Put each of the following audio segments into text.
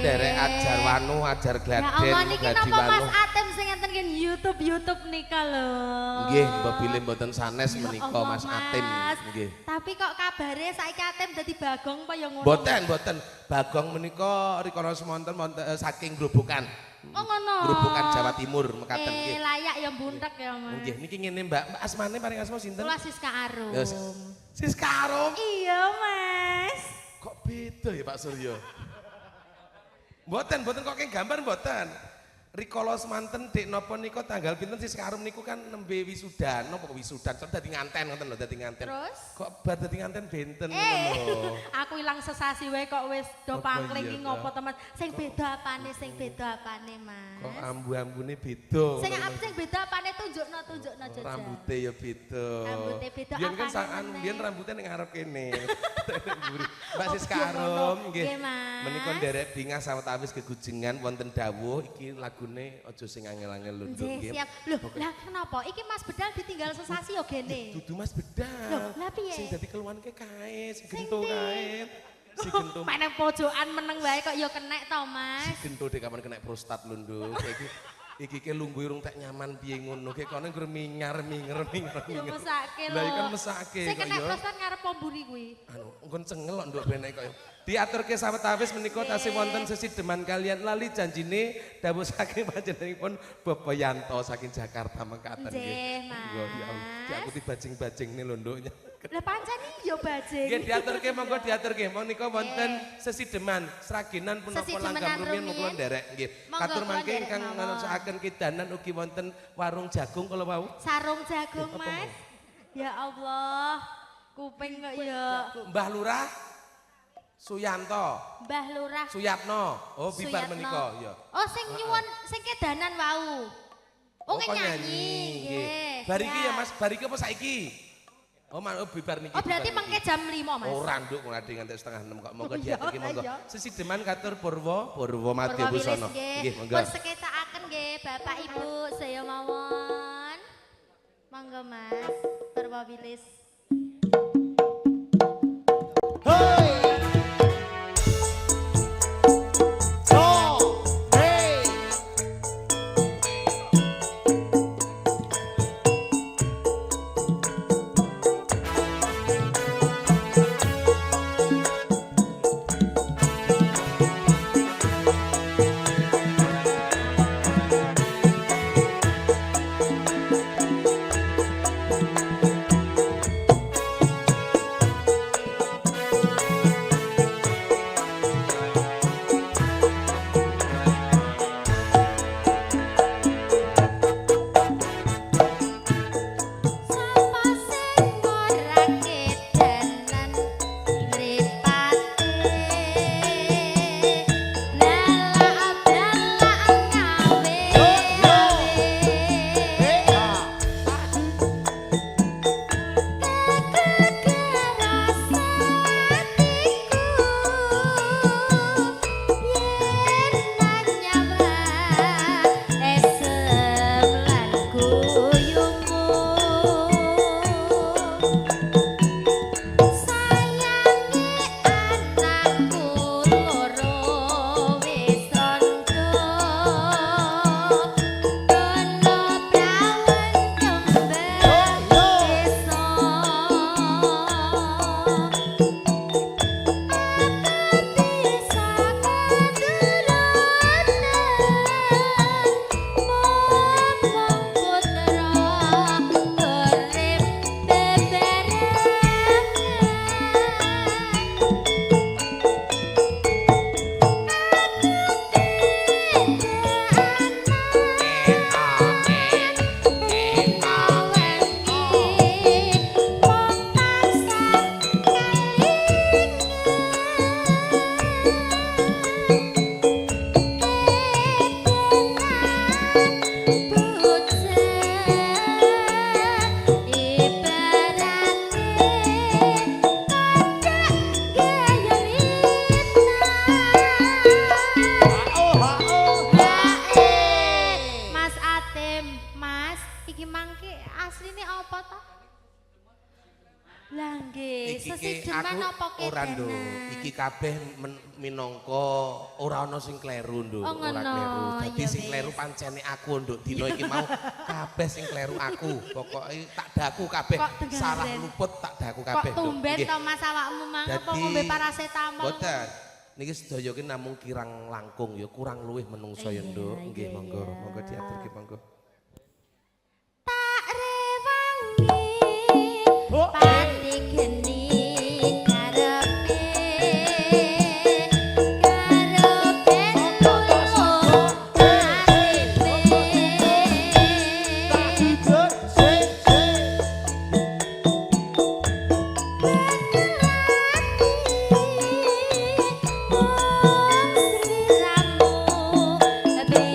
nderek ajar wanu, ajar gladen, ya Allah niki napa wanu. Mas Atem sing ngenten ngen YouTube nika lho. Nggih, mbok bilih mboten sanes Ya menika Allah, Mas Atem nggih. Tapi kok kabare saiki Atem dadi Bagong apa ya ngono? Mboten. Bagong menika rikala semonten saking Grobogan. Oh ngono. Grobogan Jawa Timur mekaten nggih. Layak ya buntek ya Mas. Nggih, niki ngene Mbak, asmane paring asma sinten? Kula Siska Arum. Ya, Siska Arum. Iya Mas. Kok beda ya Pak Suryo? Mboten kok keng gambar mboten. Rikala semanten Dek napa nika tanggal pinten Siska Arum niku kan nembe wisudan, napa wisudan? Soal dadi nganten ngoten lho, dadi nganten. Terus? Kok bar dadi nganten benten ngono lho. Aku ilang sesasi wae kok wis do Apa pangling iya, iki ngopo teman. Sing beda apane Mas? Kok ambu-ambune beda. Sing beda apane tunjukno Jaja. Rambute ya beda. Rambute beda Biyen kan apane sakan meneh? biyen rambutnya ning ngarep kene. Mbak Oh, Siska iya, Arum ngono. nggih. Nggih, Mas. Menika nderek bingah sawetawis gegujengan wonten dawuh iki lagune aja sing angel-angel lho Nggih, siap. Loh, lah kenapa? Iki Mas Bedal ditinggal sesasi yo gene. Dudu Mas Bedal. Loh, lah piye? Sing dadi keluhanke kae, sing gento kae. Si gento. Meneng pojokan meneng wae kok yo kenek to, Mas. Si gento dek kapan kena prostat lho, Nduk. Iki ke lungguh urung tak nyaman piye ngono ke kono ngger mingar. Yo mesake lho. Lah iki kan mesake Sing kok kena ya. prostat ngarep pomburi kuwi. Anu nggon cengel kok Nduk benek kok ya. Diaturke sawetawis menika tasih wonten sesideman kalian lali janjine dawuh saking panjenenganipun Bapak Yanto saking Jakarta mengkaten nggih. Nggih, Mas. Ya Allah, Ki aku dibajing-bajingne lho Nduk. Lah pancen yo bajing. Nggih diaturke monggo diaturke. Menika wonten sesideman sragenan punapa Sesidemenan langgam rumiyin rumiyin. monggo nderek nggih. Monggo Katur kula mangke nderek ingkang mawon. ngantosaken kidanan ugi wonten warung jagung kala wau. Sarung jagung, Mas. Ya Allah. Kuping kok ya. Mbah Lurah Suyanto, Mbah Lurah Suyatno. Oh bibar Suyatno. menika ya. Oh sing nyuwun sing kedanan wau. Oh kok nyanyi. Nggih. Bariki ya siap. Mas, bariki apa saiki? Oh bibar niki. Oh berarti bibar mengke niki. jam 5, Mas. Ora nduk nganti nganti setengah 6 kok monggo Oh, iya, diaturke monggo. iya. Sesideman katur Purwo Madya Purwawilis Busana. nggih. Nggih monggo. Pun seketakaken nggih Bapak Ibu saya mawon. Monggo Mas Purwawilis. Sapa sing ora kedanan mripate lalak-lalak Mas Atem, Mas, iki mangke asline apa ta? Lah nggih, Iki sesideman apa ora nduk. kedenan? Iki kabeh minangka ora ana sing kleru nduk, Oh, ora ngono. kleru. Dadi Ya sing wis. kleru pancene aku nduk. Dina iki mau kabeh sing kleru aku. Pokoke tak daku kabeh. Kok dengaran? Salah luput tak daku Kok kabeh. Nduk. tumben Nggih. to Mas awakmu mang apa Dadi- ngombe parasetamol? Mboten. Niki sedaya ki namung kirang langkung ya, kurang luwih menungso ya Iya, nduk. Nggih, iya, monggo. iya. Monggo diaturke monggo. Tak rewangi pati geni karepe tulung atipe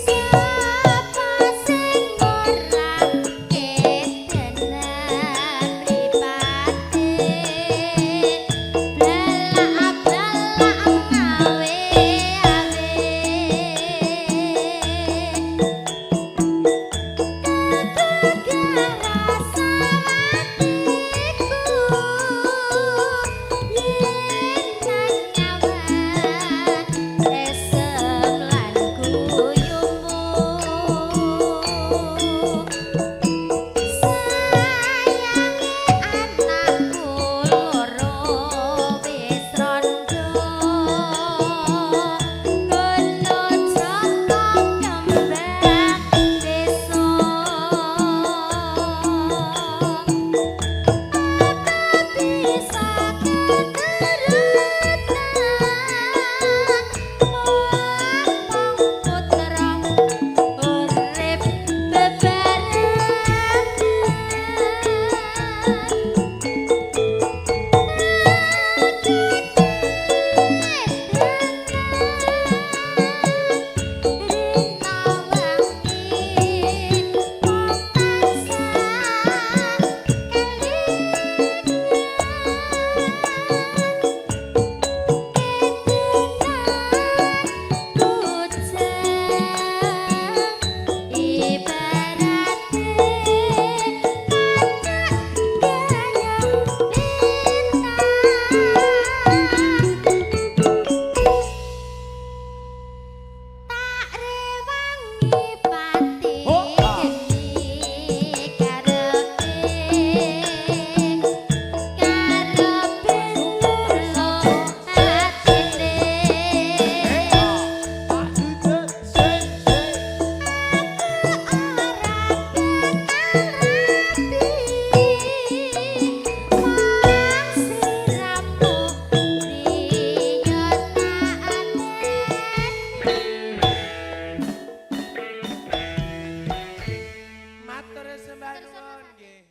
Sapa sing ora kedenan mripate blalak-blalak ngawe rasa atiku yen nyawa esem lan guyumu sayange anakku loro wis rondo kono joko kembang desa bisa keturutan wong putra urip Tak rewangi pati geni karepe tulung atine Matur sembah nuwun nggih.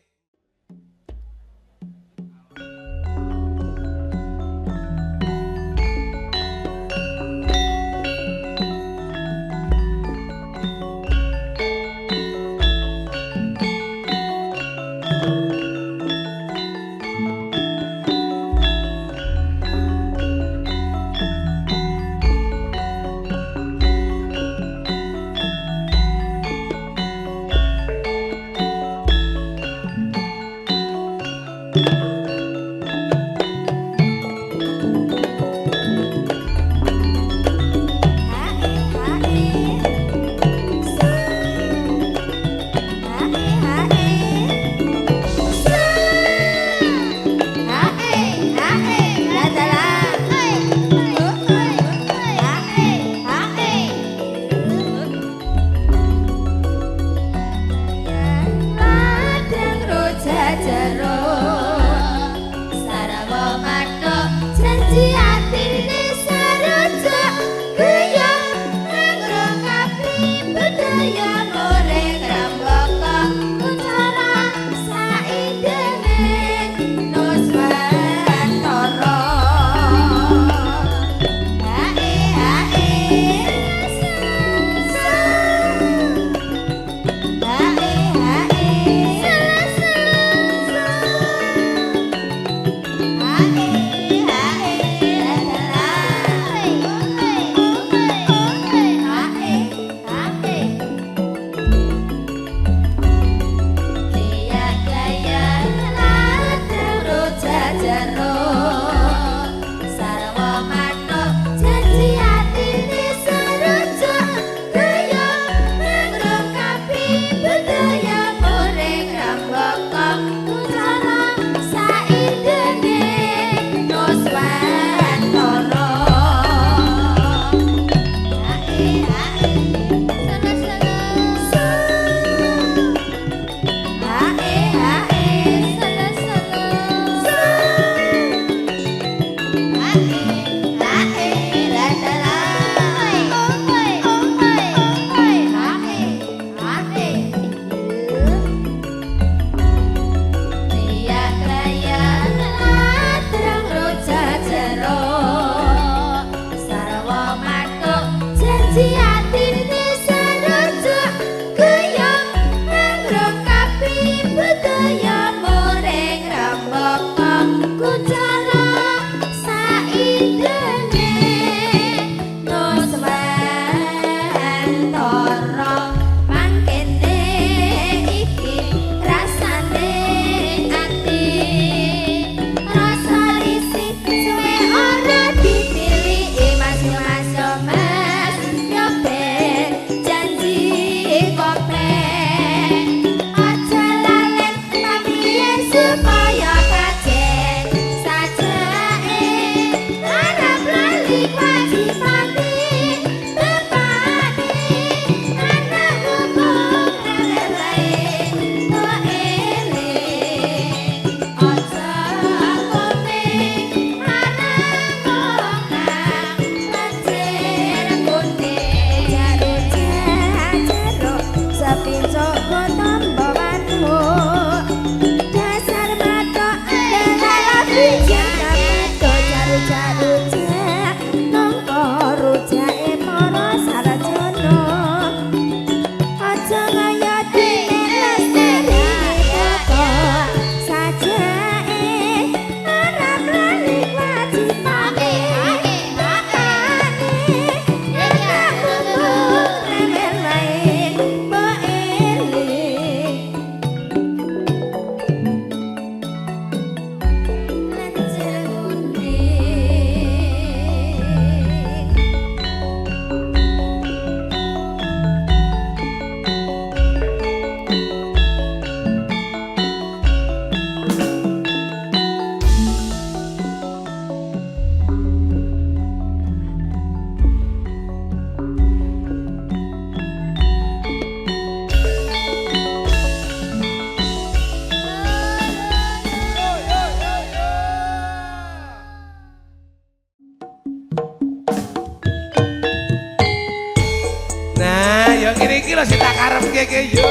kene iki lho sing tak karepke ki yo.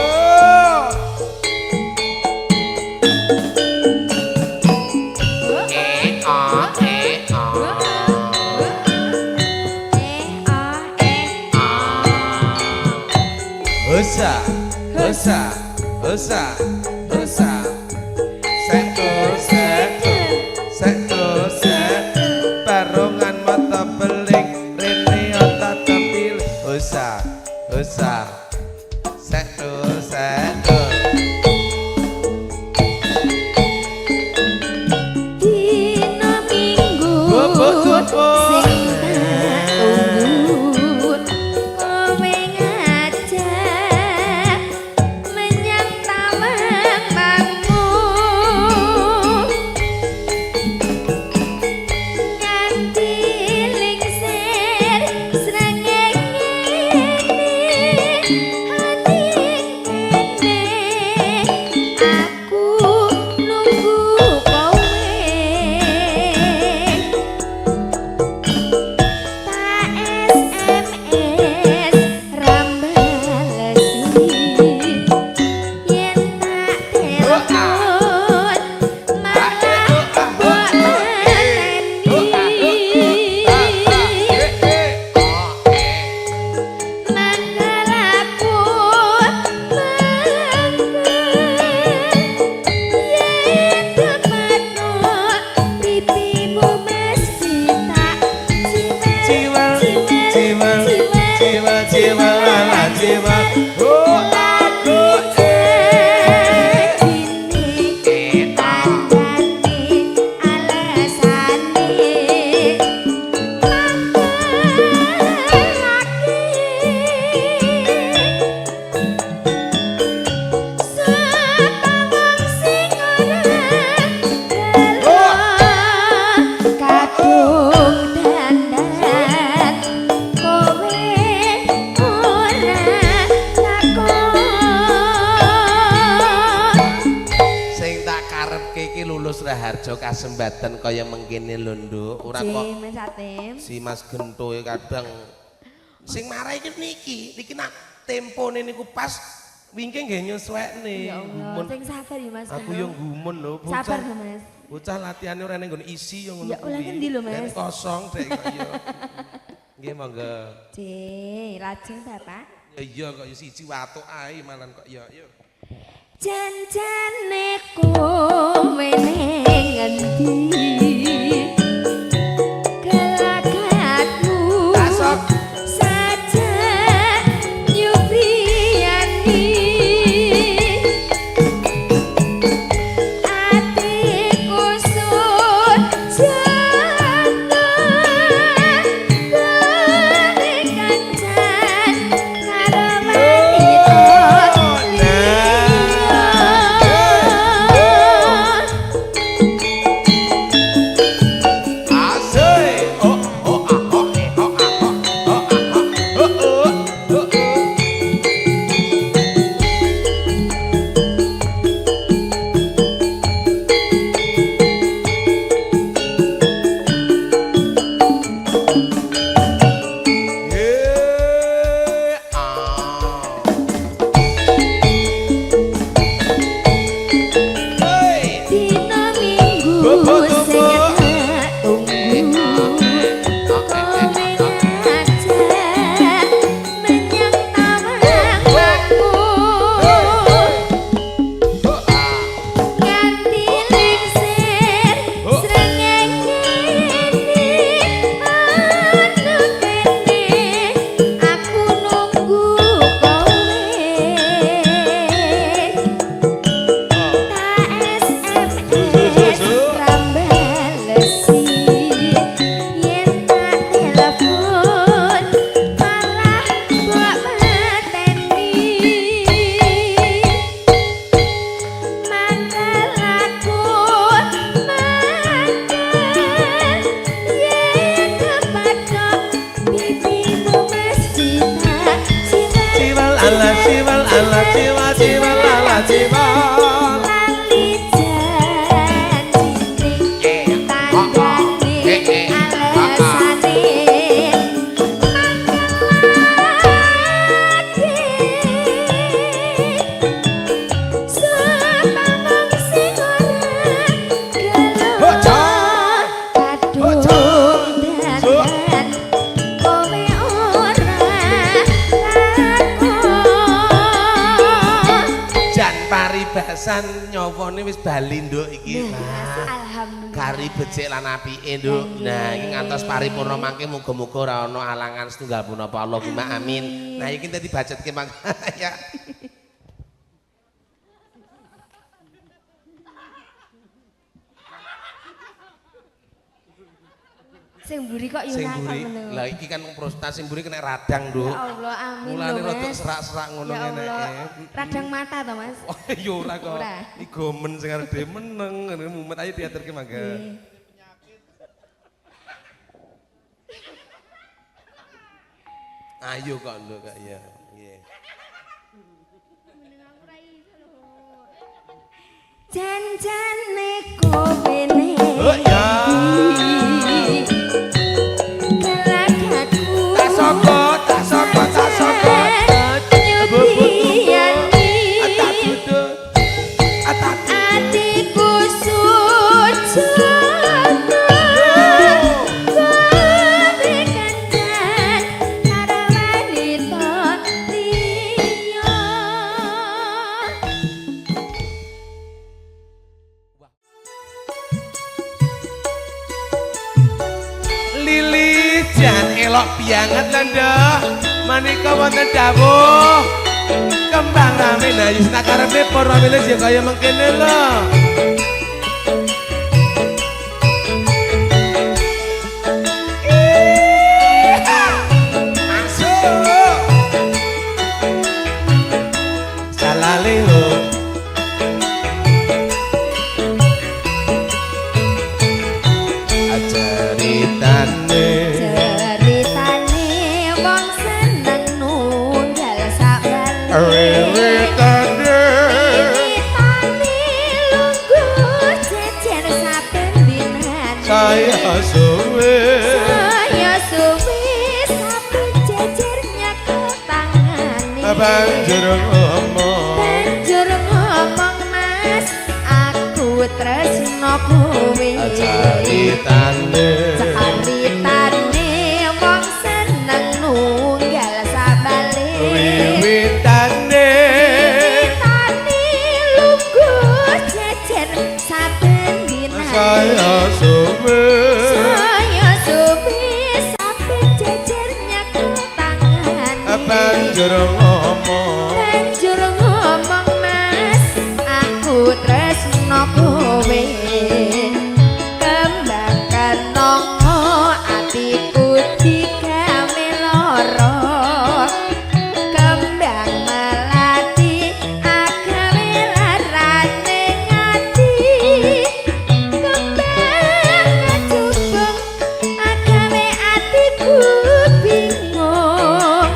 Hosa, hosa, hosa, hosa. Seko, seko, seko, seko. Barongan mata beling, rene otak tempil. Hosa, hosa, seko, seko. Dina minggu sing tak tunggu kowe ngajak menyang taman mangmu nganti lingsir srengenge hati kene aku nunggu kowe tak SMS rambalesi yen tak telepon malah mbok leni manggalaku yen tematno pipimu mesti tak Jiwa, jiwa, jiwa, jiwa, lala jiwa. Oh, aku Dini tandane alasane Sepawang sing ora kadung dandan kowe ora takon sing tak karepke iki lulus Raharja kasembatan kaya mengkene lho Nduk. Ora kok Mas Atim si Mas Gento ya kadang sing marah iki niki nak tempone niku pas wingke nggih nyesuekne. ya Allah sing sabar ya Mas Aku Gento. yo gumun lho Sabar bocah. lho Mas Bocah latihane ora ning nggon isi yo ngono Ya, ulah ngendi lho, Mas? Nek kosong dek kok yo. Nggih monggo. C lajeng Bapak Ya iya kok yo siji watuk ae malan kok yo. Janjane kowe ning endi Gelagatmu Tasok. saja nyubriyani Atiku sun jatuh Kare kancan karo wanita liya tugasan nyopone wis bali nduk iki. Mas, alhamdulillah. Kari becik lan apike nduk. Nah, iki ngantos paripurna mangke muga-muga ora ana alangan setunggal punapa Allahumma amin. Nah, iki dadi bacetke mangke ya. Sing mburi kok yo Sing nakal mburi. ngono. Lah iki kan prostat sing mburi kena radang, Nduk. Ya Allah, amin. Mulane lho, rada Mas. serak-serak ngono Ya ngene. Allah, radang mata to, Mas? Oh, iya ora kok. Ora. Iki gomen sing arep dhewe meneng ngene mumet ayo diaturke mangga. Nggih. Ayo kok Nduk kak ya. Nggih. Jan-jane kowe ne. Oh ya. Kelakatku. Tak sokot, tak sokot, tak sokot. Nyudiani. Tak duduk. Tak Atiku sujono. Kowe kancan karo wanita liya. Lili jan elok pianget lho manika wonten dawuh kembang ramen ayu sak karepe para milis ya kaya mengkene lho masuk salaleho ajaritane Ceritane wong seneng nunggal sabar. Wiwitane Ceritane lungguh jejer saben dinan. saya suwe Saya suwi saben jejer nyekel tangane. banjur ngomong Banjur ngomong Mas, aku tresno kowe. ajaritane Caritane wong seneng nunggal sabale. wiwitane Ceritane lungguh jejer saben dinan. saya suwe Saya suwi saben jejer nyekel tangane. banjur ngomong Banjur ngomong Mas, aku tresno kowe. Kembang kenongo atiku digawe lara. Kembang melati agawe larane ngati. Kembang ngajubung agawe atiku bingung.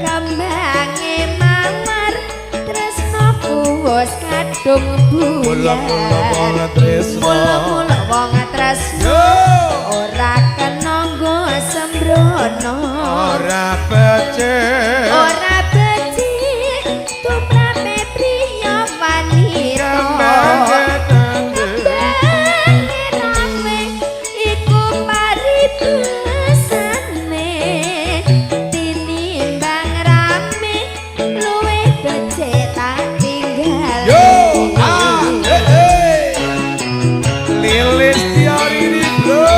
Kembange mamar tresnoku wis kadung buyar. mula-mula tresno Mula-mula wong tresno yo ora kena nggo sembrono. ora becik Ora becik tumrape priya wanita. Kembange rame iku paribesane. Tinimbang rame luwih becik tak tinggal. yo Lilis teori di bro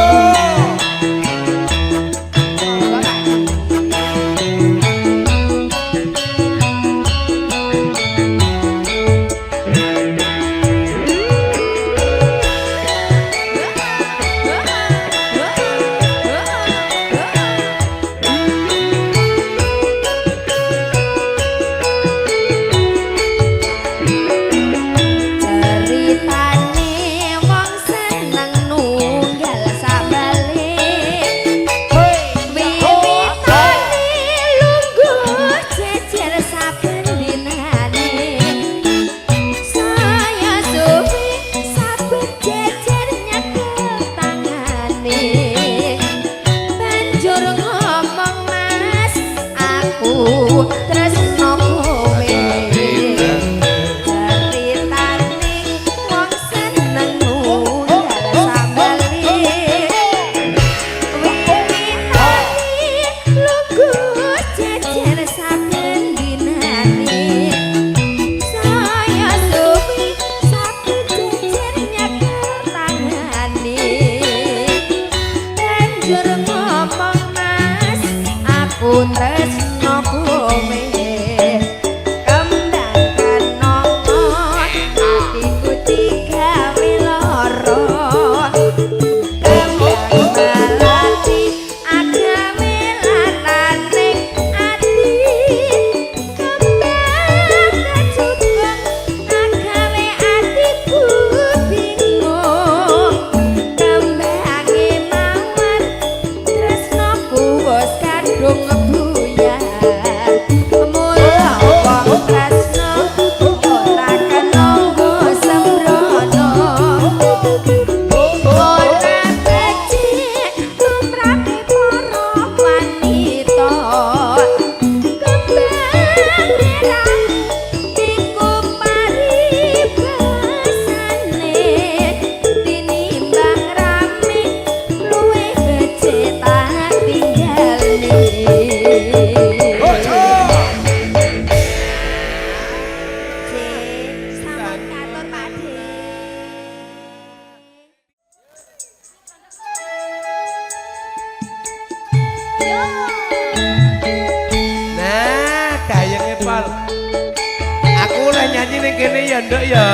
Kene ya nduk ya.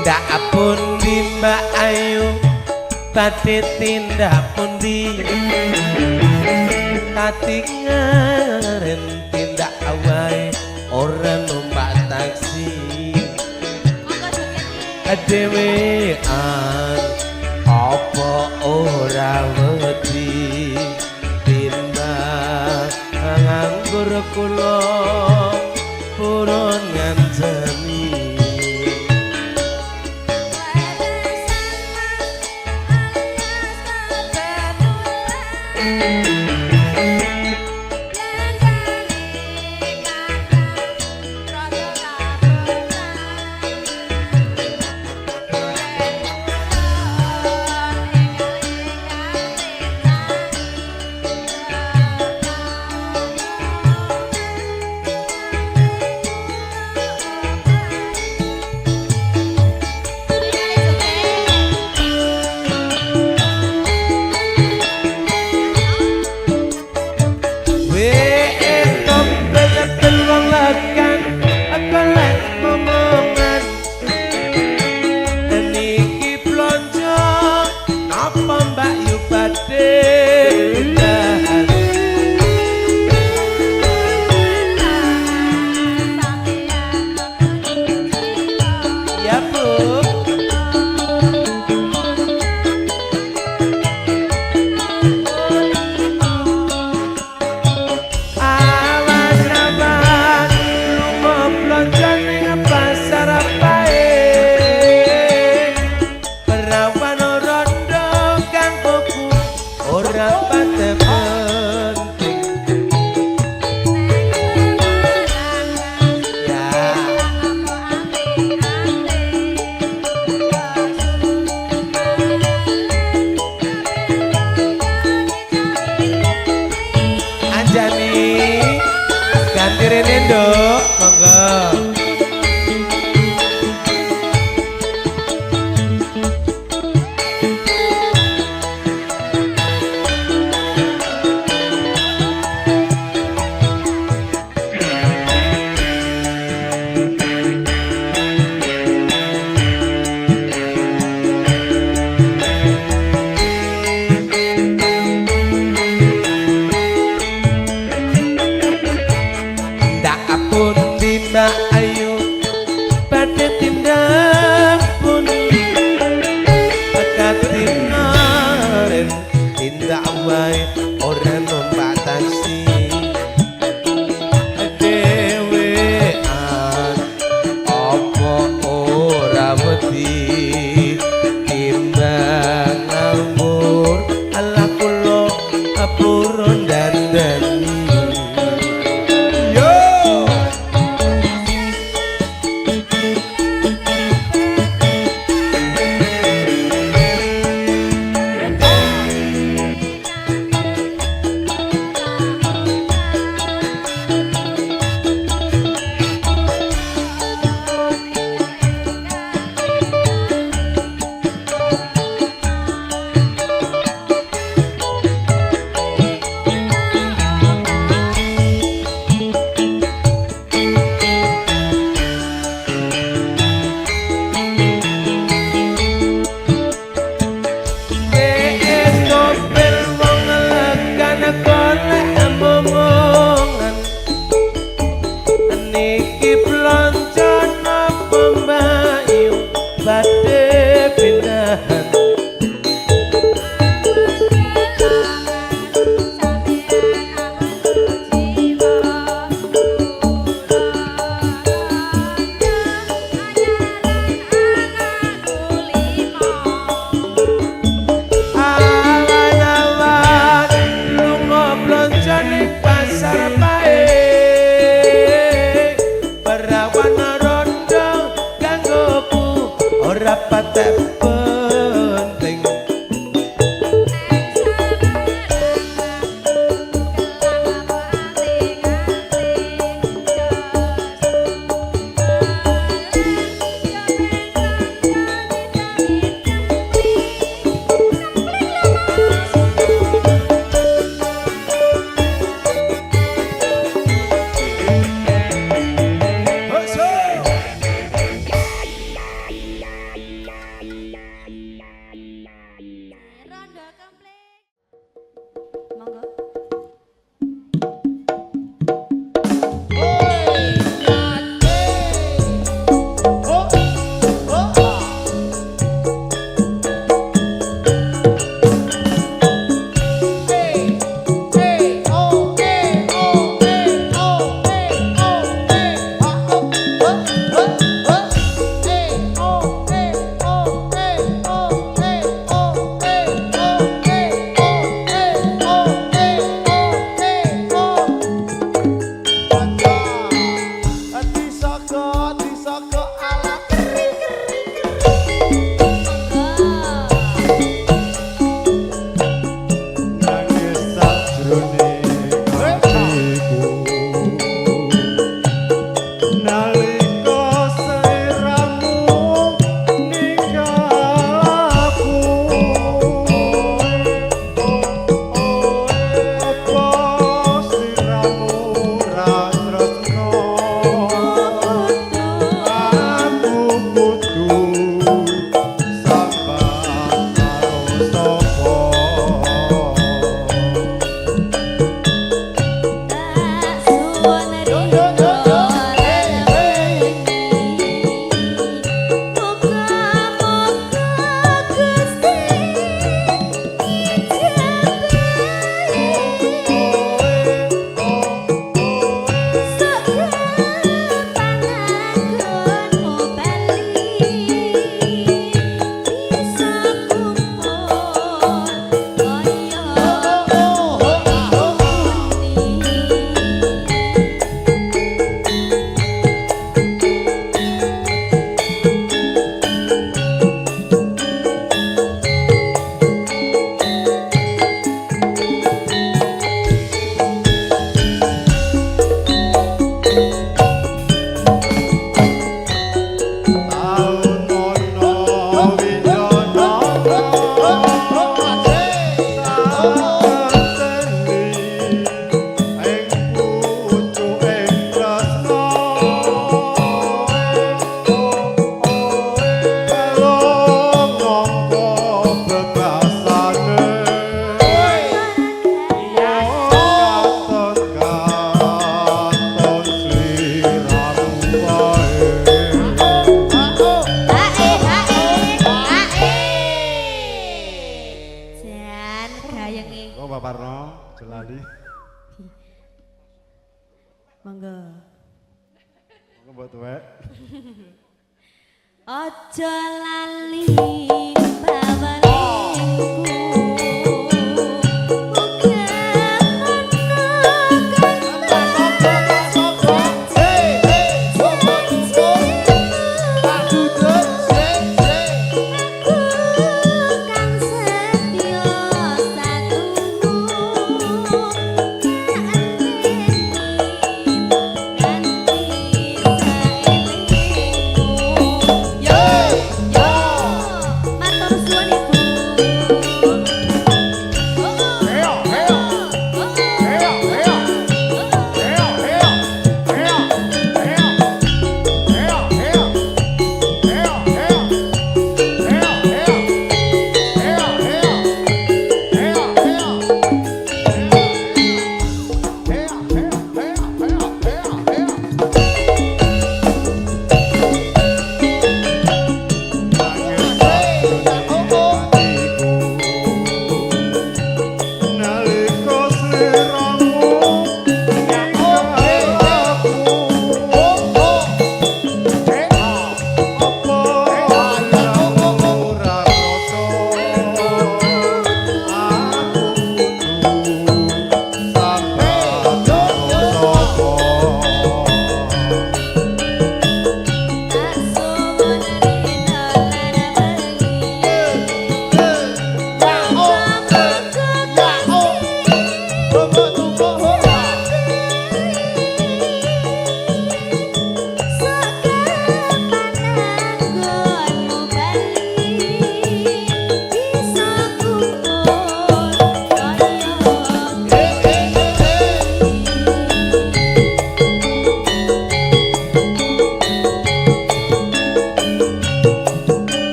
Ndak pundi Mbak Ayu badhe tindak pundi katingan tindak wae ora numpak taksi dhewean apa ora wedi timbang nganggur kula purun ngancani ganti rene nduk monggo. Mbak Pak Parno, Jelali. Monggo. Monggo buat tuwek. Ojo lali bawalingku.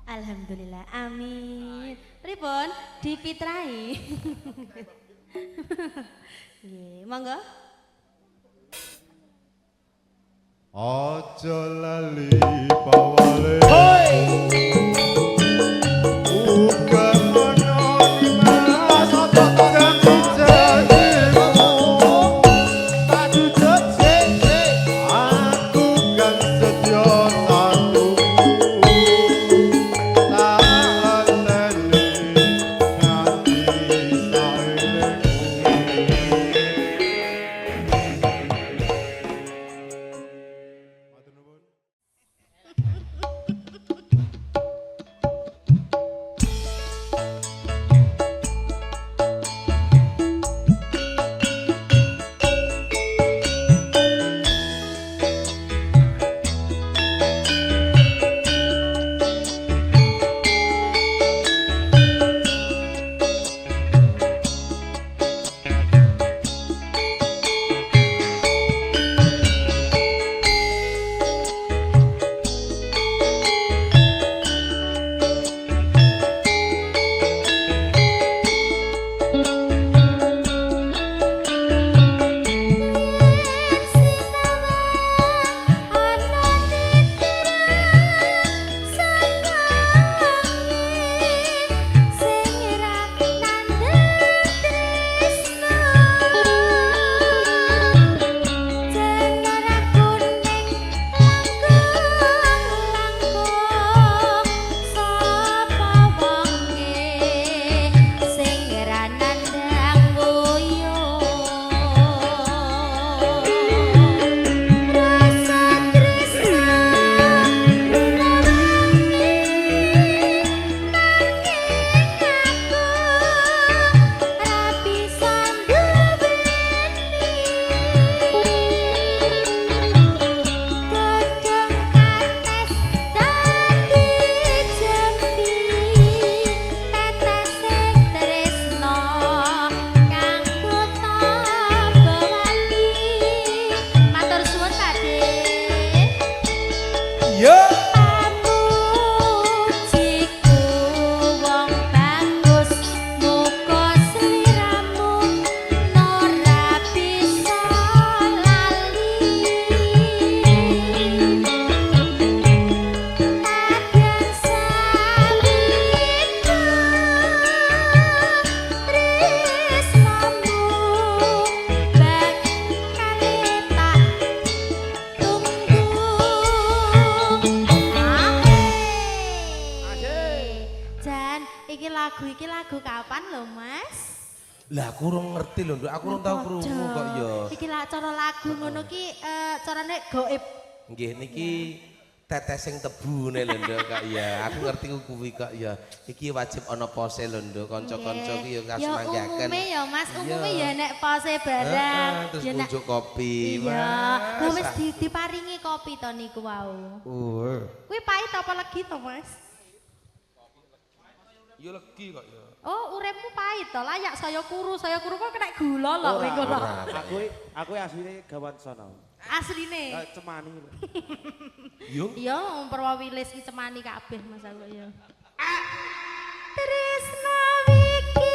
Alhamdulillah, amin. Pripun dipitrai. Nggih, monggo. Ojo lali bawale. Hoi. Uga ono dimas janji janjimu. Tak jujur aku kan setia satu. Tak anteni nganti saelengmu. iki lagu kapan lho, Mas? Lah aku urung ngerti lho, Nduk. Aku urung tau krungu kok ya. Iki lah cara lagu ngono ki carane gaib. Nggih niki tetesing tebune lho Nduk kok ya. Aku ngerti kuwi kok ya. Iki wajib ana pose lho Nduk. Kanca-kanca ki ya kasmanggaken. Ya umume ya Mas, umume ya nek pose barang. Terus Ya nek unjuk kopi. iya. Wah, Lah wis diparingi kopi to niku wau. Kuwi pahit apa legi to, Mas? Ya legi kok ya. Oh, uripmu pahit to, layak saya kuru kok kena gula lho kowe ngono. Aku asline gawan sono. Asline. Cemani. Yung Iya, perwawilis ki cemani kabeh Mas aku ya. Tresna wiki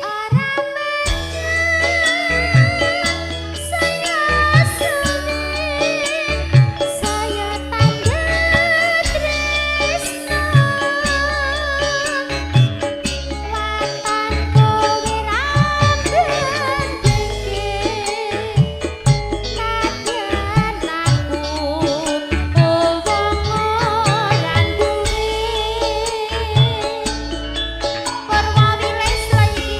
ora menyang saya saya tanda tresna watan kowe ramben nadyan aku wong ora duwe perwawilis lagi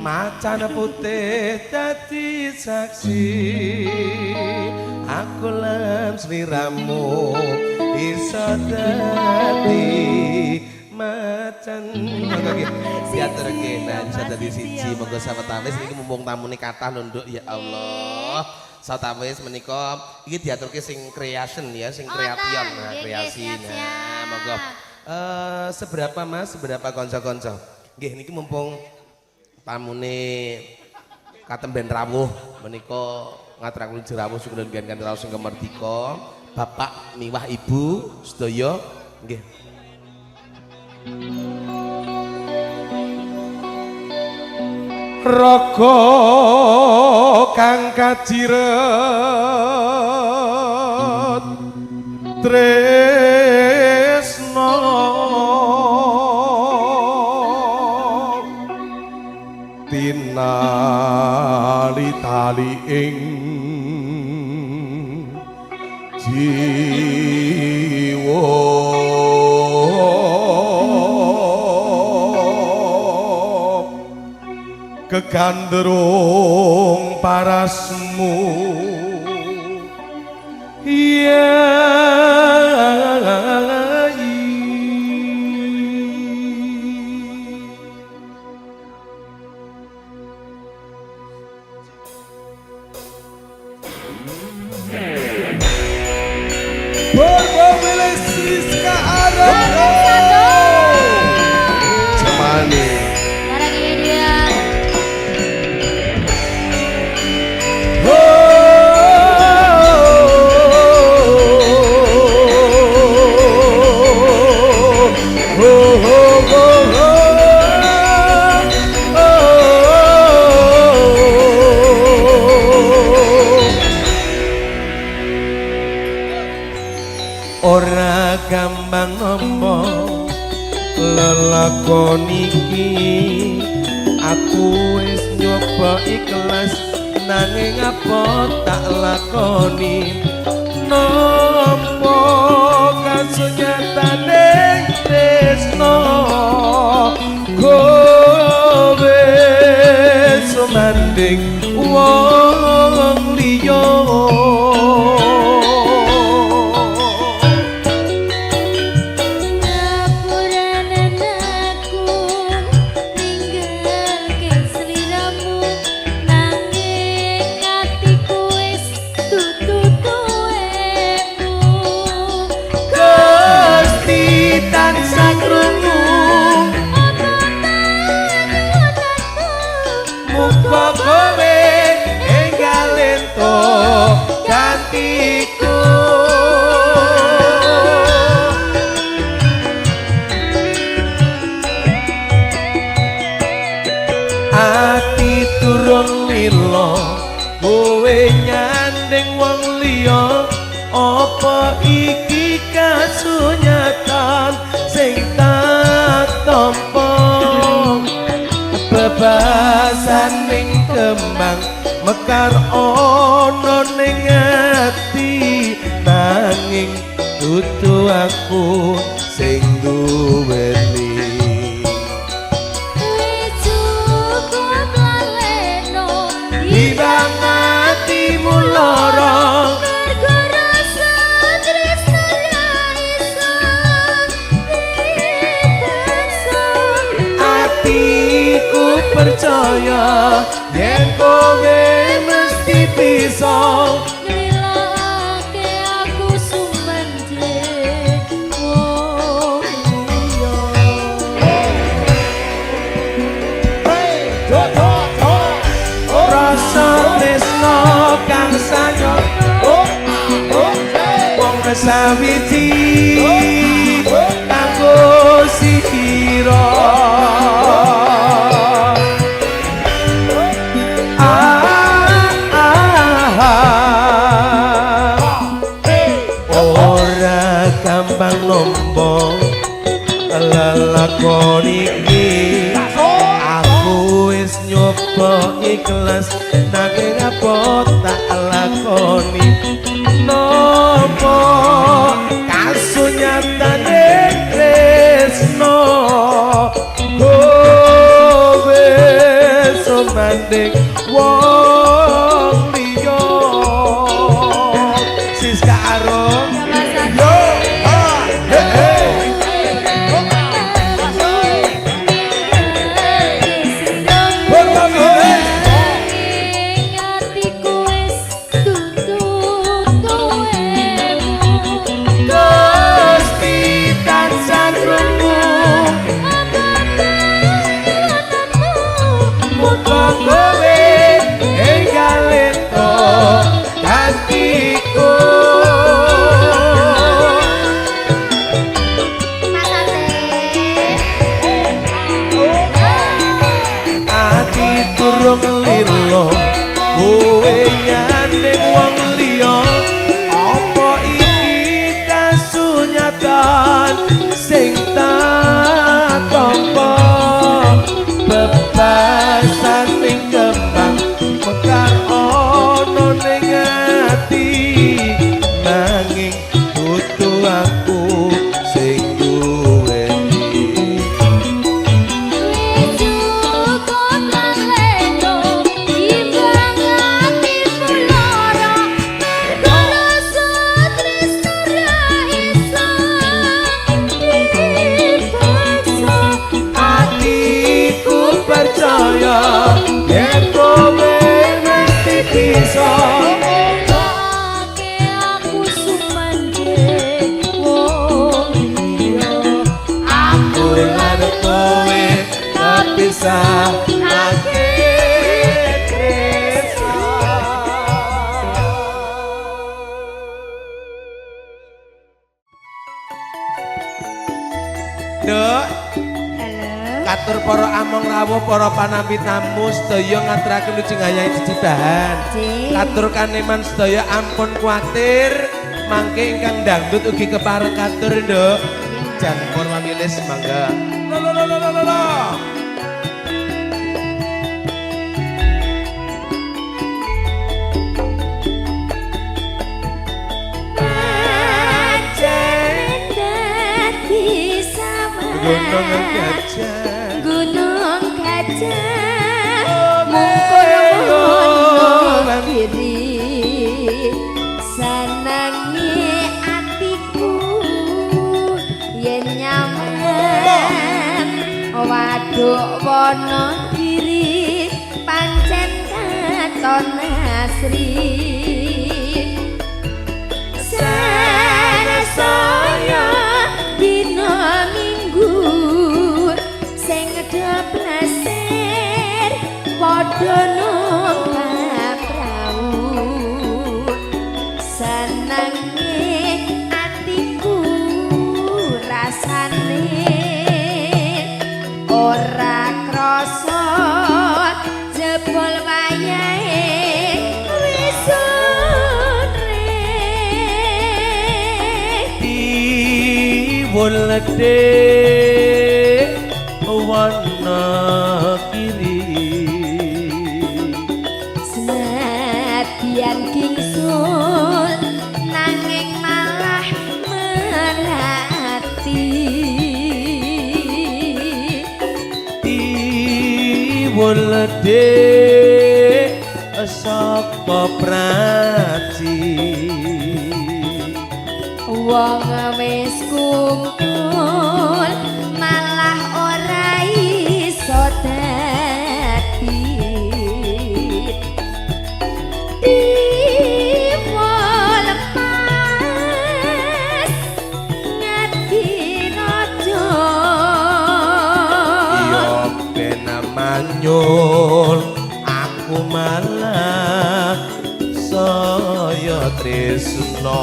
macan putih dadi saksi aku lan sliramu iso dadi macan monggo nggih diaturke nah iso dadi siji monggo sawetawis niki mumpung tamune kathah lho Nduk ya Allah sawetawis menika iki diaturke sing creation ya sing kreation nah kreasi nah monggo seberapa Mas seberapa kanca-kanca nggih niki mumpung tamune katemben rawuh menika ngaturaken jerawuh syukuran kanthi rawuh sing kemerdika Bapak miwah Ibu sedaya nggih raga kang kajiret tresno tinali tali ing jiwa kegandrung parasmu ora gampang nampa lelakon iki aku wis nyoba ikhlas nanging apa tak lakoni nampa kasunyatane tresno kowe sumanding wong liya ati turun lilo kowe nyanding wong liya apa iki kasunyatan sing tak tampa bebasan ning kembang mekar ana ning ati nanging dudu aku sing duweni ibang atimu lara atiku percaya yen kowe mesti bisa ngelilake aku sumanding wong liya rasa tresno kang sanyoto wong sawiji kanggo sikira ora gampang nampa lelakon iki aku wis nyoba ikhlas nanging apa tak lakoni napa kasunyatane tresno kowe sumanding wong liya Siska Arum yo kowe enggal durung lilo kowe nyandeng wong liya apa iki kasunyatan sing tak tampa bebasan ning kembang mekar ana ning ati nanging dudu aku sing duweni atiku percaya yen kowe mesti bisa aku lan kowe kepisah Dok, katur para among rawuh para panampi tamu sedaya ngaturaken ujung ayahe jejibahan. Katur kaneman sedaya ampun kuatir mangke ingkang dangdut ugi kepareng katur Nduk. Jan pun pamilis mangga. Lo. Gunung gajah Gunung Gajah mungkul diri senengi atiku yen nyaman waduk Wonogiri pancen katon asri sarasaya dina sing ngedheblaser padha numpak prau senenge atiku rasane ora krasa jebol wayahe wis sore diwolede Wonogiri senadyan kingsul nanging malah merhati diwolede saka praji wong wis kumpul malah ora iso dadi diwol pas ngati raja iya ben manyul aku malah saya tresna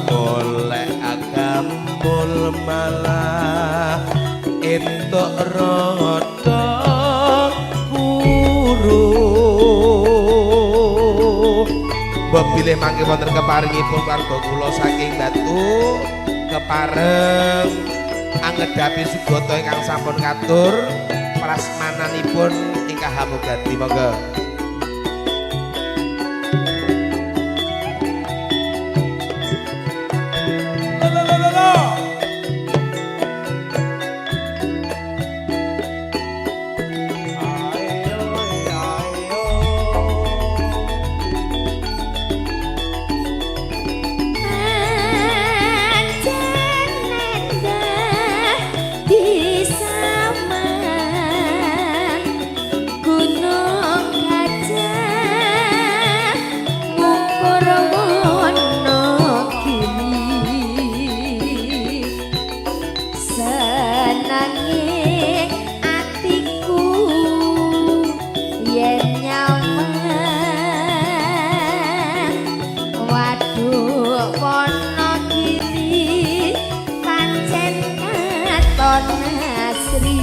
golek agambul malah entuk rada kuru bebilih mangke wonten keparingipun warga kula saking Batu kepareng anggedapi Sugata ingkang sampun katur prasmananipun ingkang hamugati monggo gunung Waduk Wonogiri pancen katon asri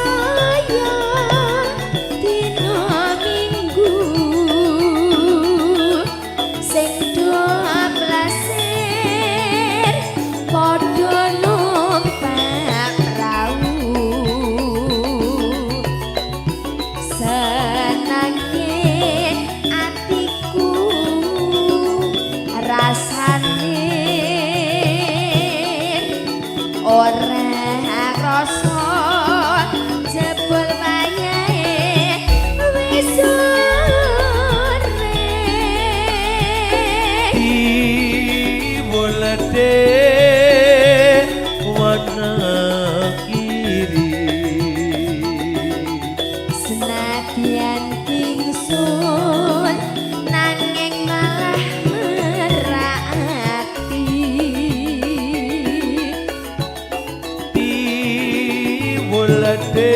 Sarasaya dina Minggu sing 12 padha numpak prau senenge atiku rasane ora rasa jebul wayahe wis sore Iwolade Wonogiri senadyan kingsun nanging malah merati Iwolade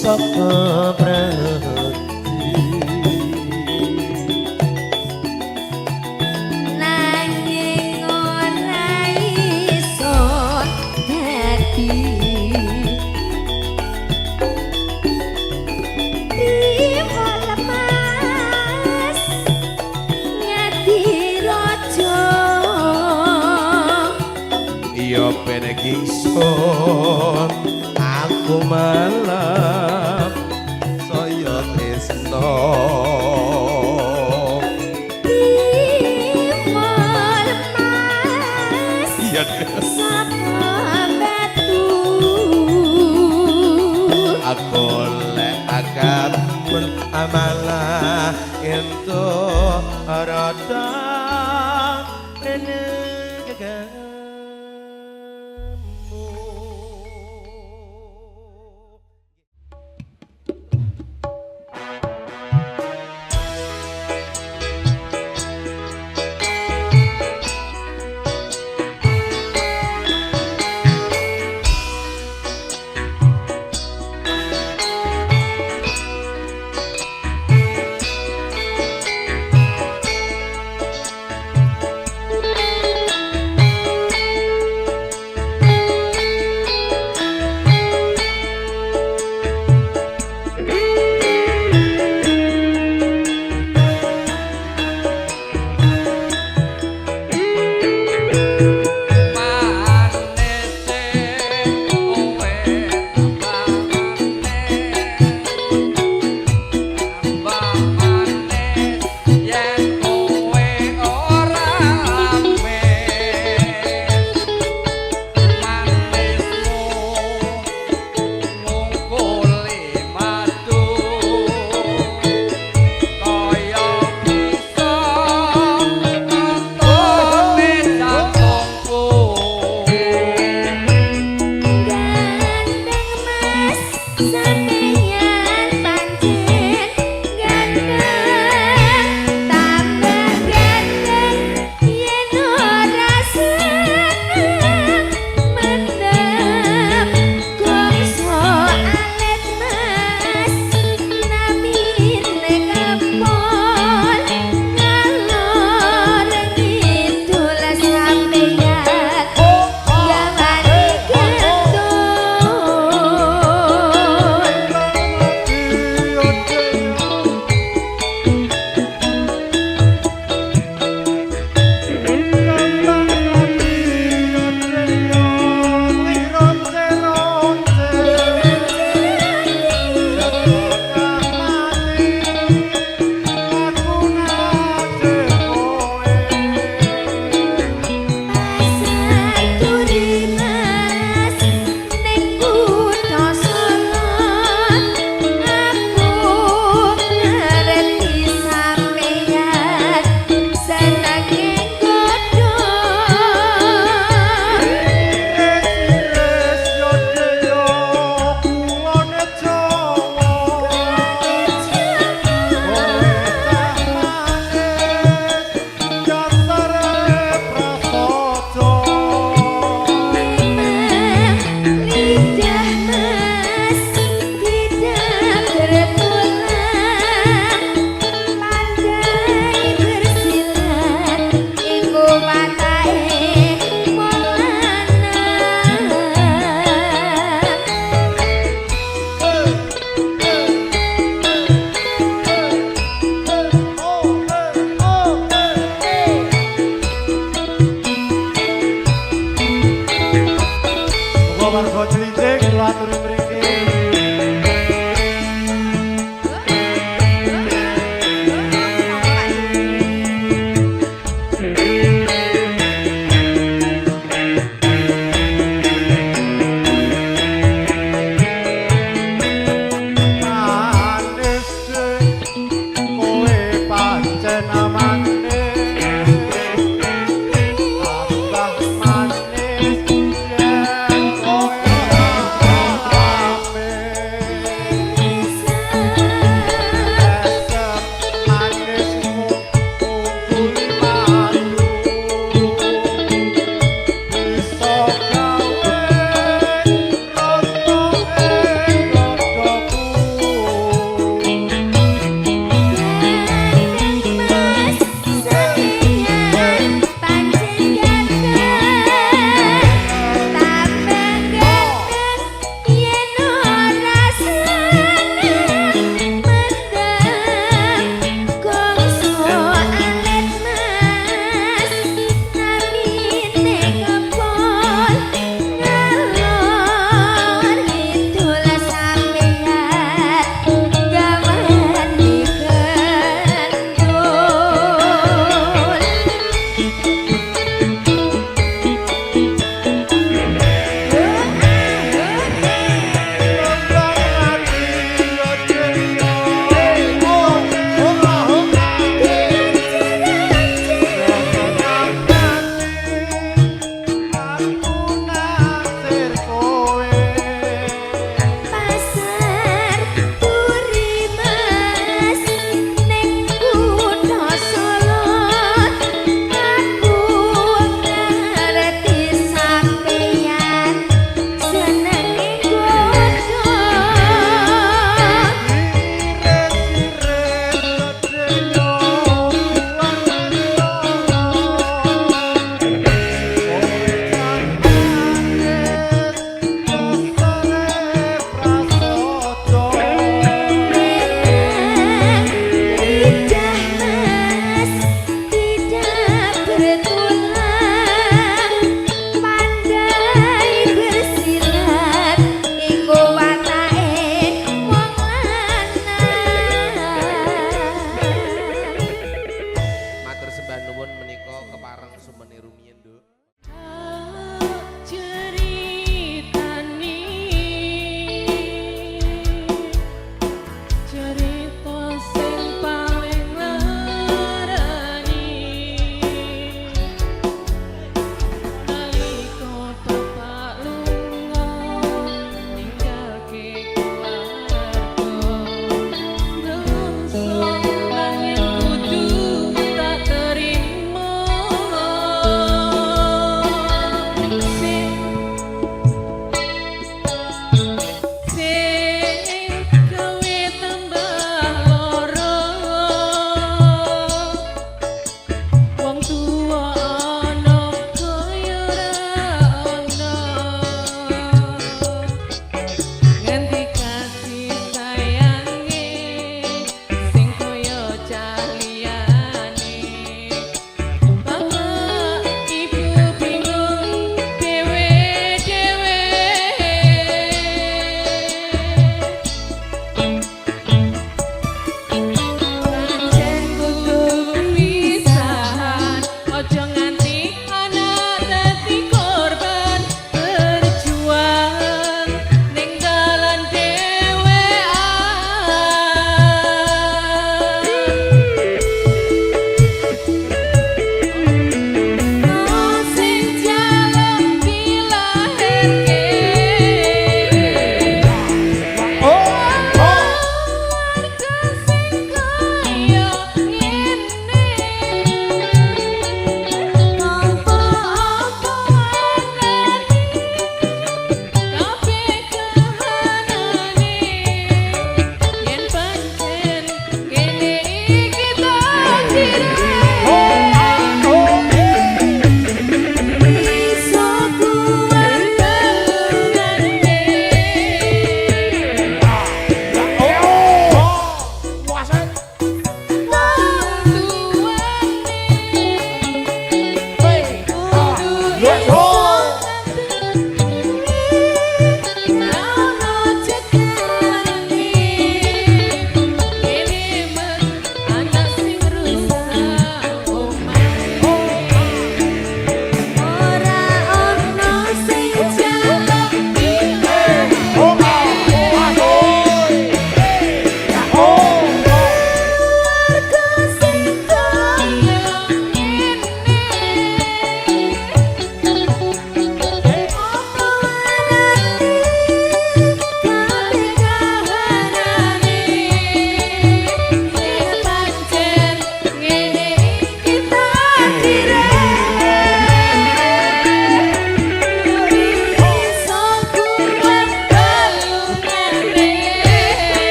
Saka Prati nanging ora iso dadi lemas nyadi raja Iya pene kingsun aku malam saya tresno lemas iya saka batu aku lek akan amalah ento rada ene gagamu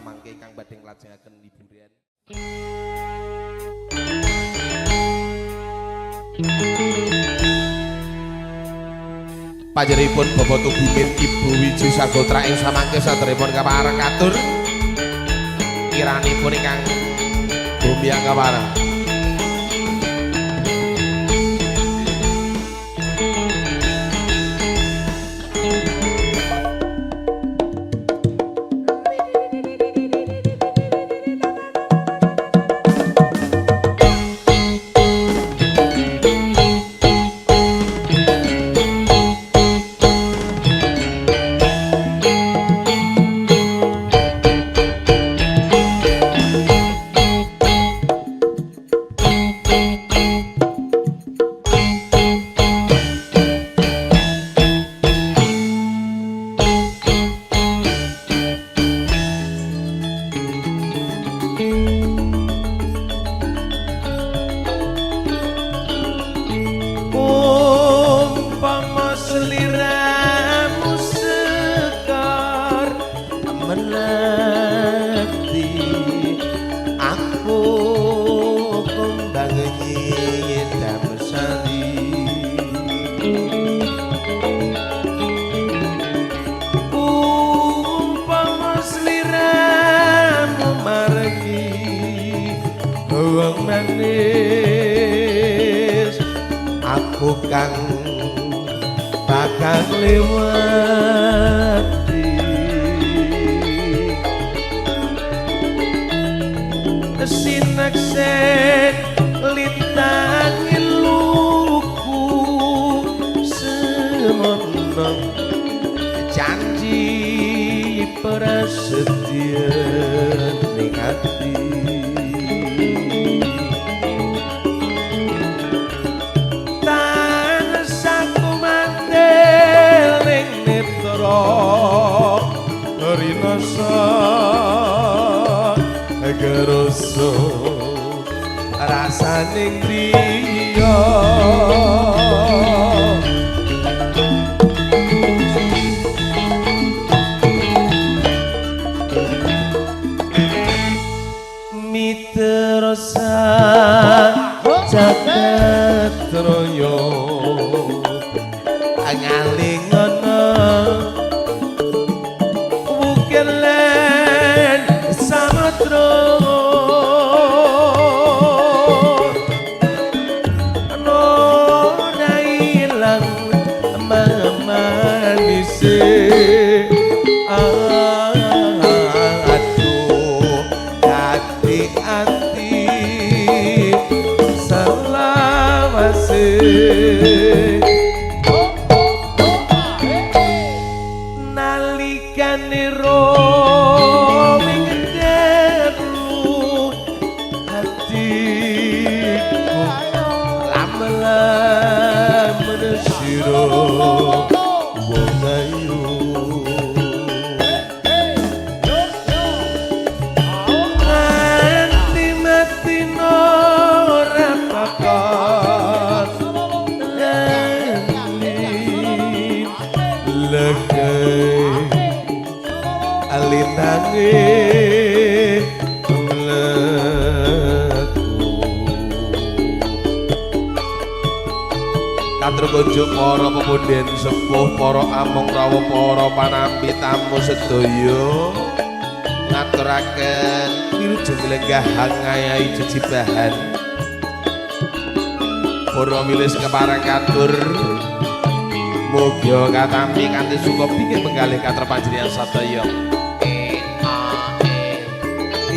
samangke kang badhe nglajengaken hiburan. Panjenenganipun Bapak Tubimin Ibu Wiji Sagotra ing samangke saderepun kapareng katur kiranipun ingkang bumi kapareng. Kang bakal lewati sineksen lintangi luku semono janji prasetya ning ati Rinasa Geroso Rasaning dia Miterosa Jagat Royo Angalingono nalikane ro mingderu hatiku lamelan menesiro wong ayu nganti mati ora papat legai alinane mlebu katur kunjuk para pemunden sepuh para among rawuh para panampi tamu sedaya ngaturaken wilujeng lenggah ngayahi jejibahan para wilis kepareng katur mugia katampi kanthi suka bingit menggalih katur panjenengan sadaya.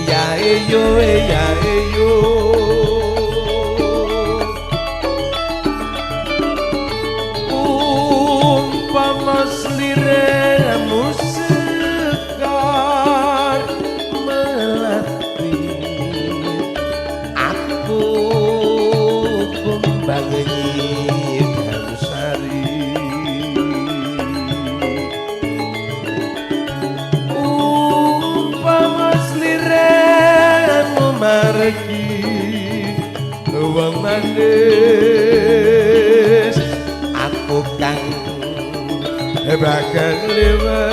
Ya eyo ya eyo umpama sliramu sekar melati aku kumbangi damsari margi wong manis aku kang bakal lewati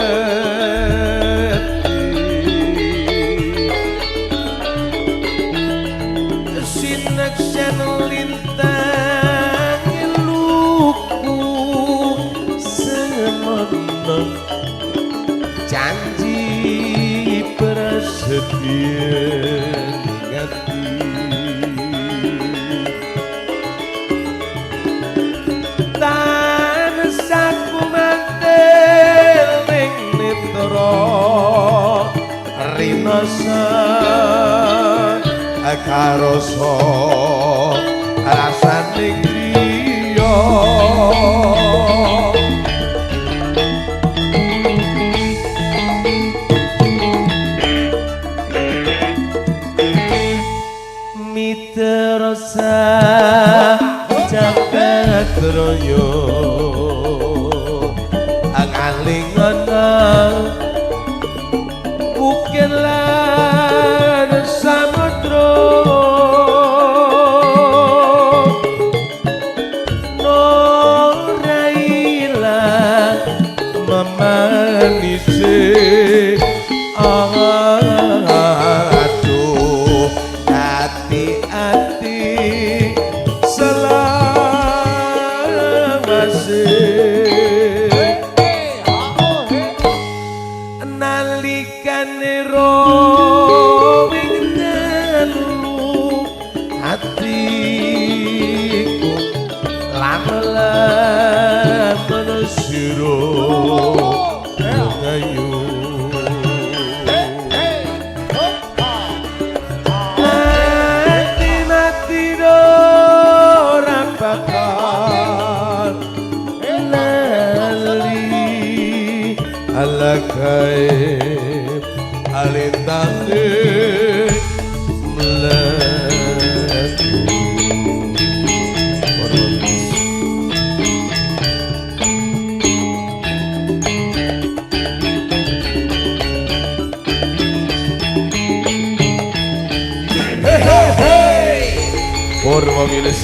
yen ngati tansah kumantil ning netra rinasa karoso rasane griya mitersa jagat raya angalingana mungkin lan samudra noraila memanisi aduh hati-hati selawase nalikane rowing dalu hatiku lamelan sira ngayu mati ora bakal lali alakai alintane melaku Purwa Wilis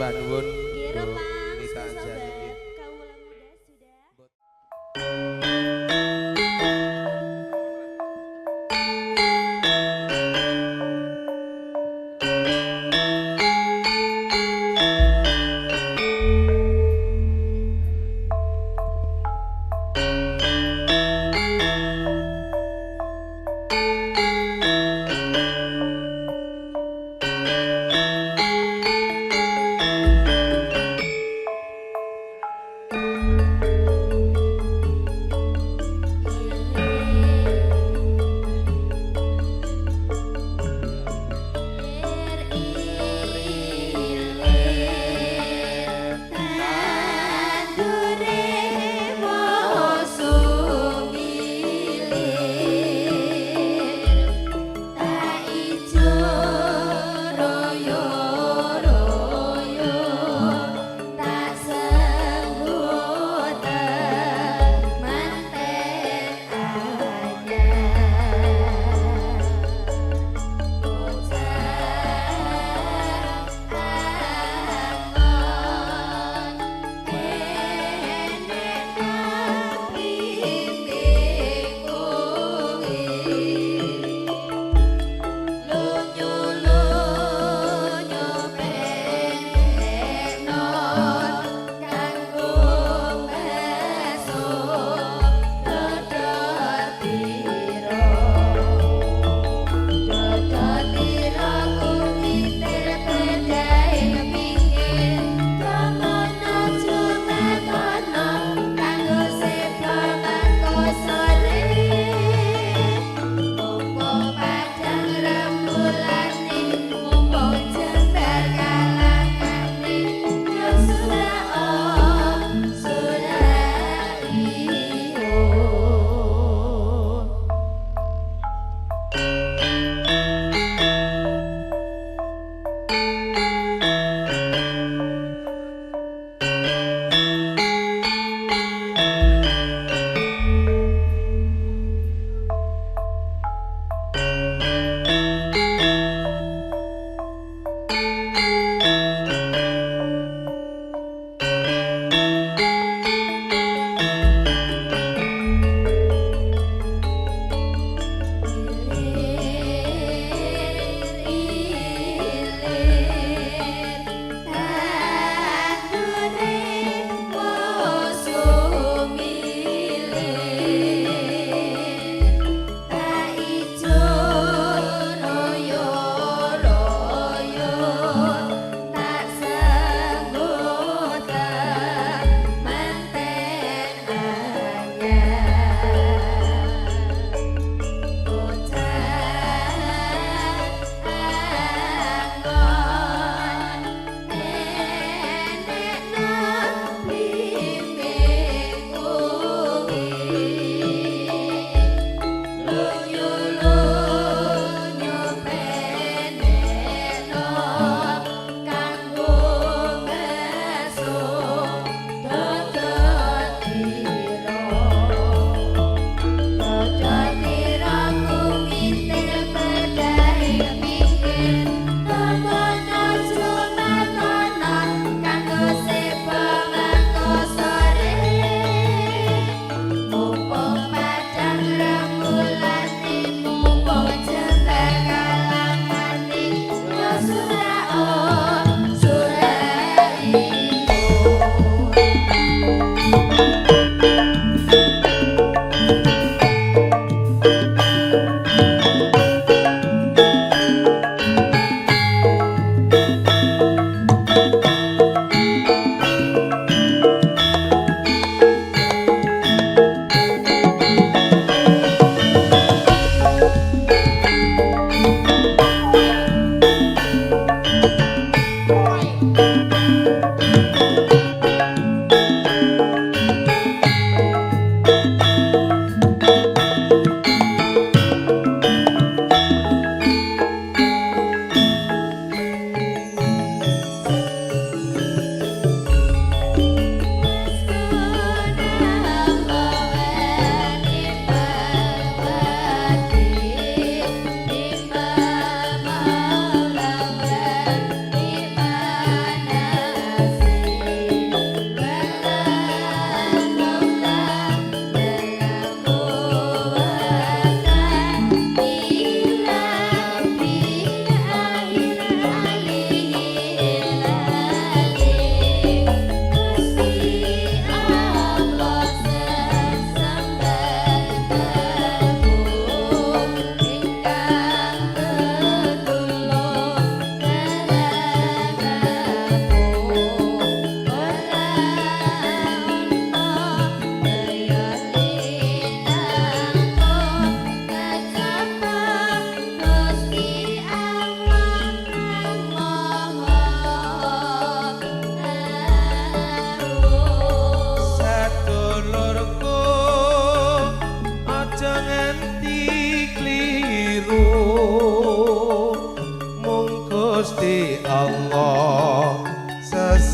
Mbah nuwun. Nggih, Bu Romang, Nita Anjani. sobat Kaula Muda sudah.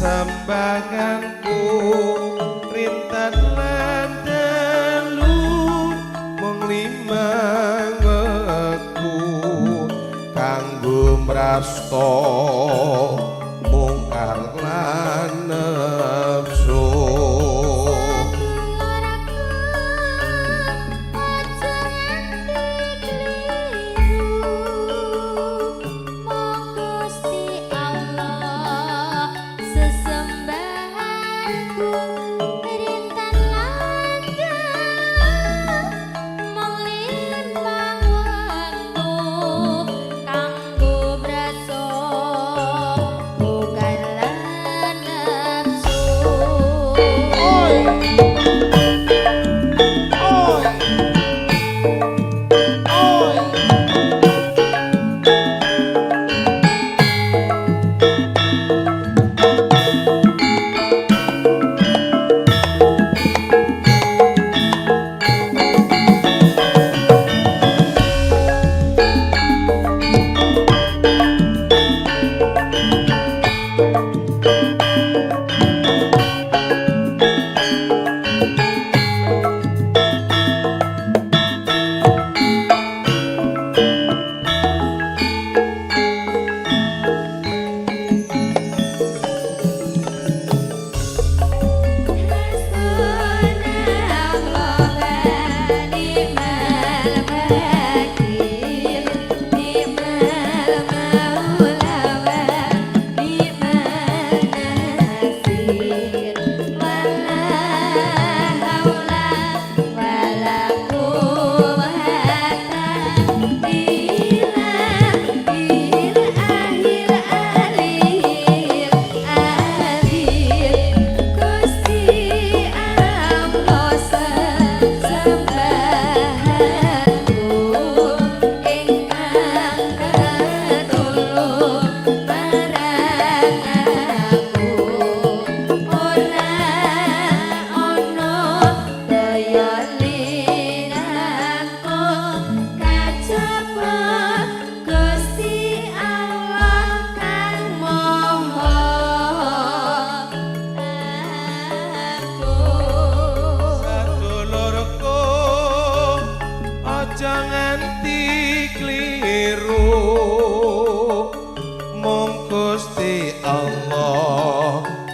sesembahanku rintan lan dalu mung limang wektu kanggo mrasta mungkar lan nafsu.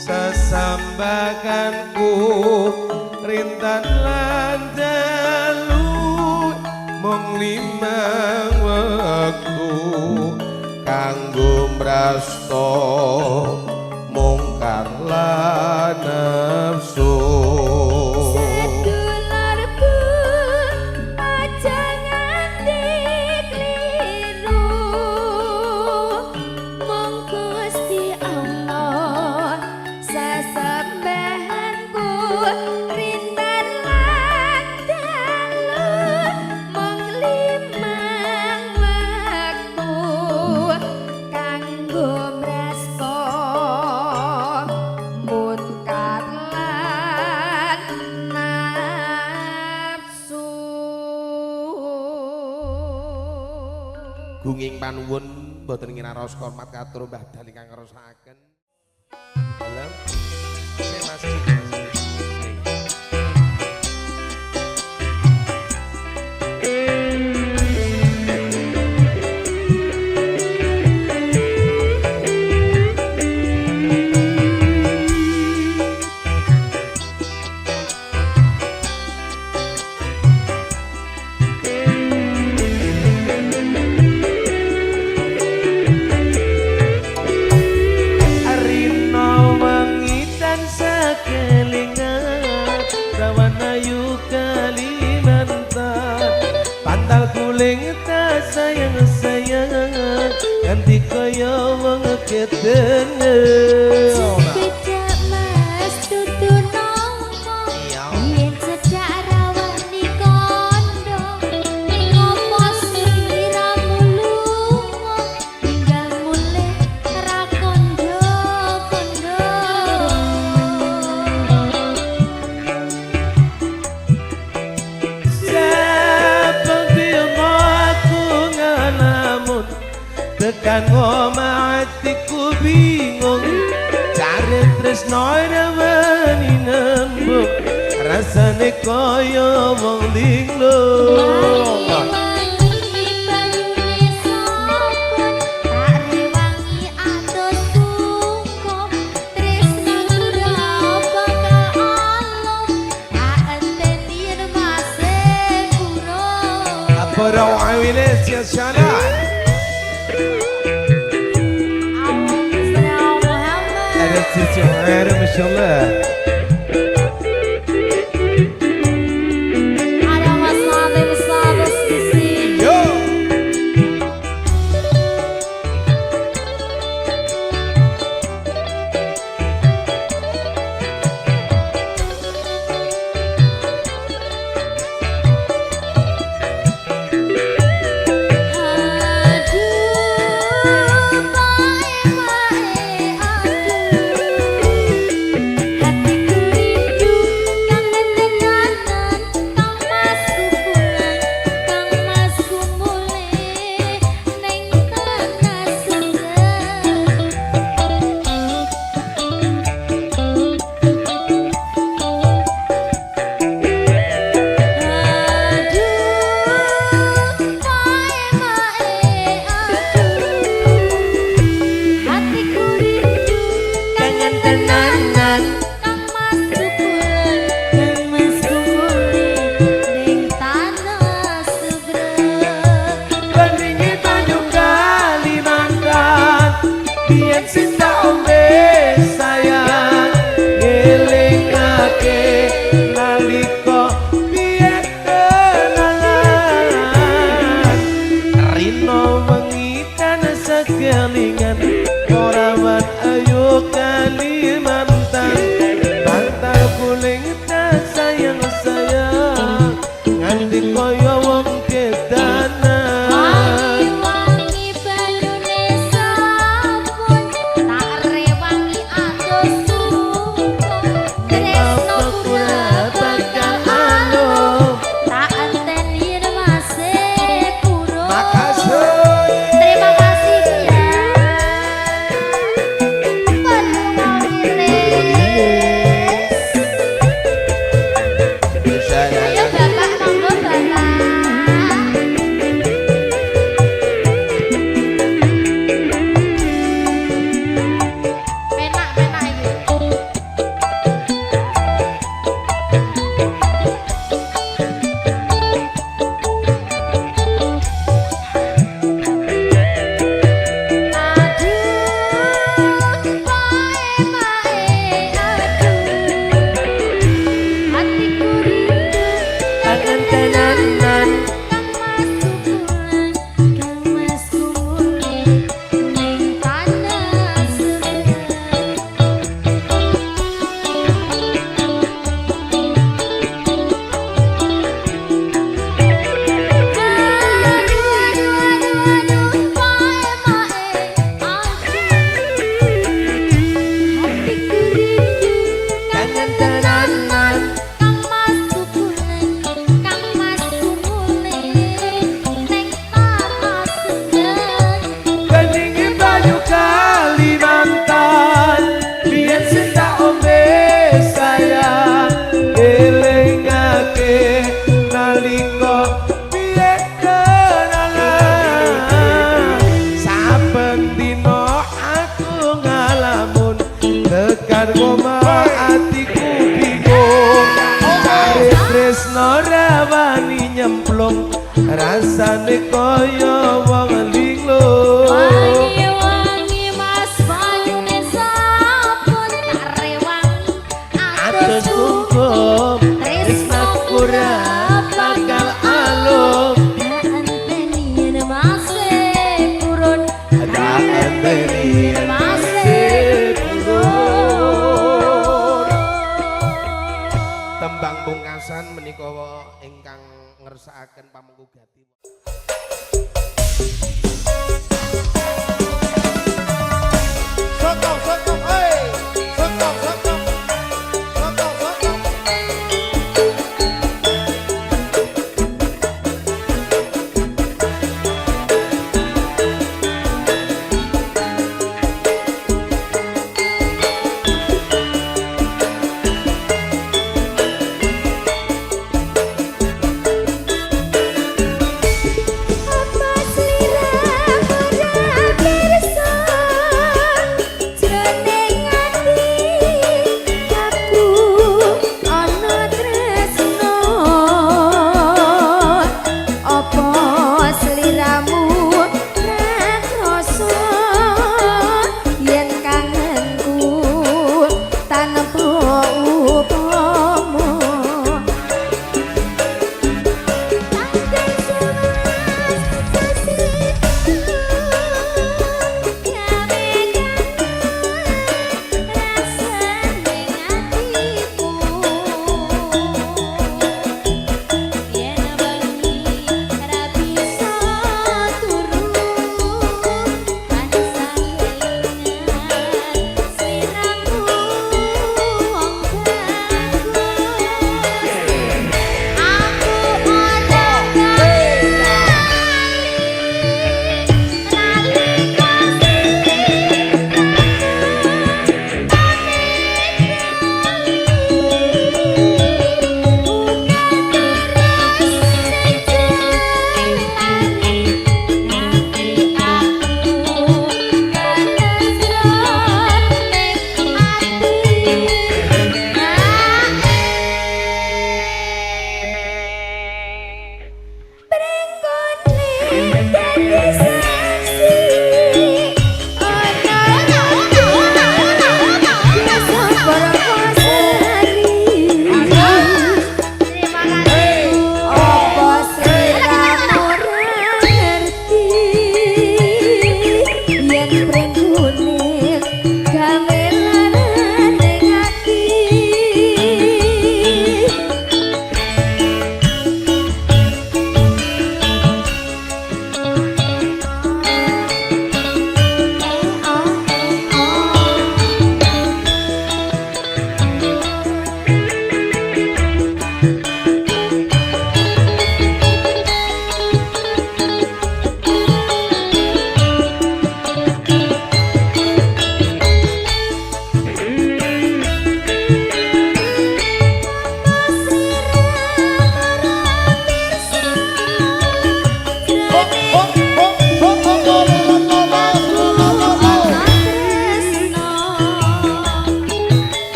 Sesambahanku rintan lan dalu mung limang wektu kanggo mrasta mungkar lan nafsu. Gunging panuwun boten ngiraos hormat katur Mbah Dal ingkang ngrasakaken. Dalam Mas. Sayang-sayang ganti kaya wong ketene Cedak mas dudu nongko yen cedak rawani kondo ning opo sliramu lunga tinggal mulih ra kondo-kondo tekan ngomah hatiku bingung tresno reweni nembung rasane kaya wong linglo. Para wawine siasana ada cici ada masyaallah. Ada Mas Latif Sabes di sini. Yo kelingan orawan ayo Kalimantan bantal kuling tak sayang sayang nganti koyo wong kedanan Wangi-wangi banyune sabun tak rewangi atus sumpah tresno kula bakal alung tak enteni remase puro. Terima kasih ya. Ayo Bapak, monggo Bapak. Penak-penak iki. Aduh, pae-pae aduh. Hatiku rindu akan tenanan Kang Mas kumule ning tanah sebelah. Aduh, pae-pae aduh. Hatiku rindu akan tenanan Kang Mas kumule ning tanah sebelah. kelingi banyu Kalimantan biyen sing tak ombe sayang elingake nalika biyen kenalan saben dina aku ngalamun tekan omah atiku bingung cari tresno rawani nyemplung rasane kaya wong linglung. Wangi-wangi Mas banyune sabun tak rewangi Atus atus hukum tresno tresnaku ora bakal alung gak enteni remase purun gak enteni remase purun. Tembang pungkasan menika ingkang ngersakaken pamengku Gati.